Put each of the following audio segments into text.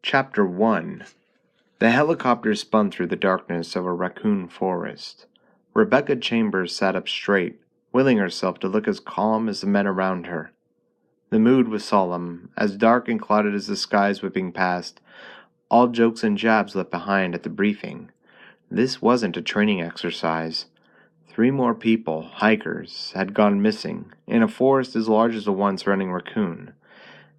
Chapter 1. The helicopter spun through the darkness of a raccoon forest. Rebecca Chambers sat up straight, willing herself to look as calm as the men around her. The mood was solemn, as dark and clouded as the skies whipping past, all jokes and jabs left behind at the briefing. This wasn't a training exercise. 3 more people, hikers, had gone missing, in a forest as large as the one surrounding Raccoon.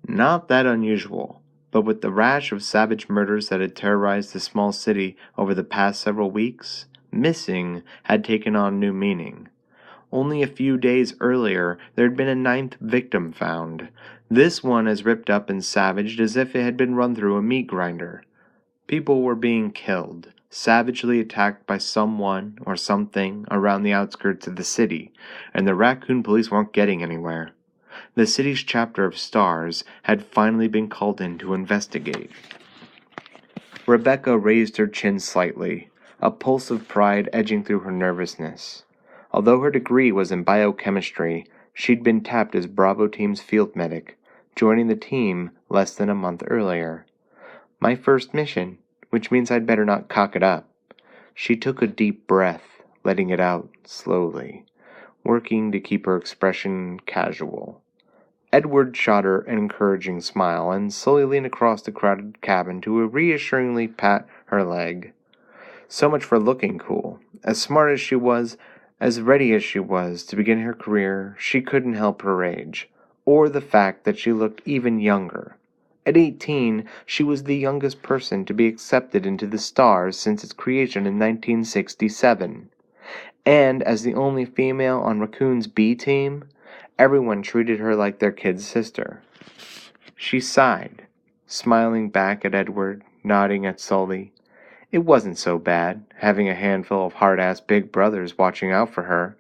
Not that unusual, but with the rash of savage murders that had terrorized the small city over the past several weeks, missing had taken on new meaning. Only a few days earlier, there had been a 9th victim found, this one as ripped up and savaged as if it had been run through a meat grinder. People were being killed, savagely attacked by someone or something around the outskirts of the city, and the raccoon police weren't getting anywhere. The city's chapter of STARS had finally been called in to investigate. Rebecca raised her chin slightly, a pulse of pride edging through her nervousness. Although her degree was in biochemistry, she'd been tapped as Bravo Team's field medic, joining the team less than a month earlier. My first mission, which means I'd better not cock it up. She took a deep breath, letting it out slowly, working to keep her expression casual. Edward shot her an encouraging smile and slowly leaned across the crowded cabin to reassuringly pat her leg. So much for looking cool. As smart as she was, as ready as she was to begin her career, she couldn't help her age, or the fact that she looked even younger. At 18, she was the youngest person to be accepted into the STARS since its creation in 1967. And as the only female on Raccoon's B team, everyone treated her like their kid's sister. She sighed, smiling back at Edward, nodding at Sully. It wasn't so bad, having a handful of hard-ass big brothers watching out for her.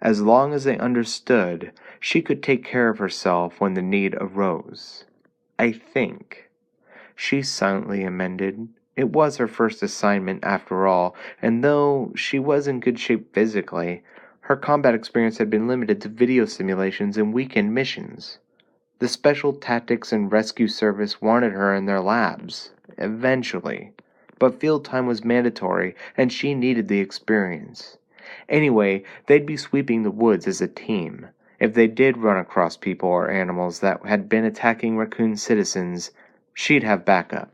As long as they understood, she could take care of herself when the need arose. I think. She silently amended. It was her first assignment after all, and though she was in good shape physically, her combat experience had been limited to video simulations and weekend missions. The Special Tactics and Rescue Service wanted her in their labs, eventually, but field time was mandatory and she needed the experience. Anyway, they'd be sweeping the woods as a team. If they did run across people or animals that had been attacking Raccoon citizens, she'd have backup.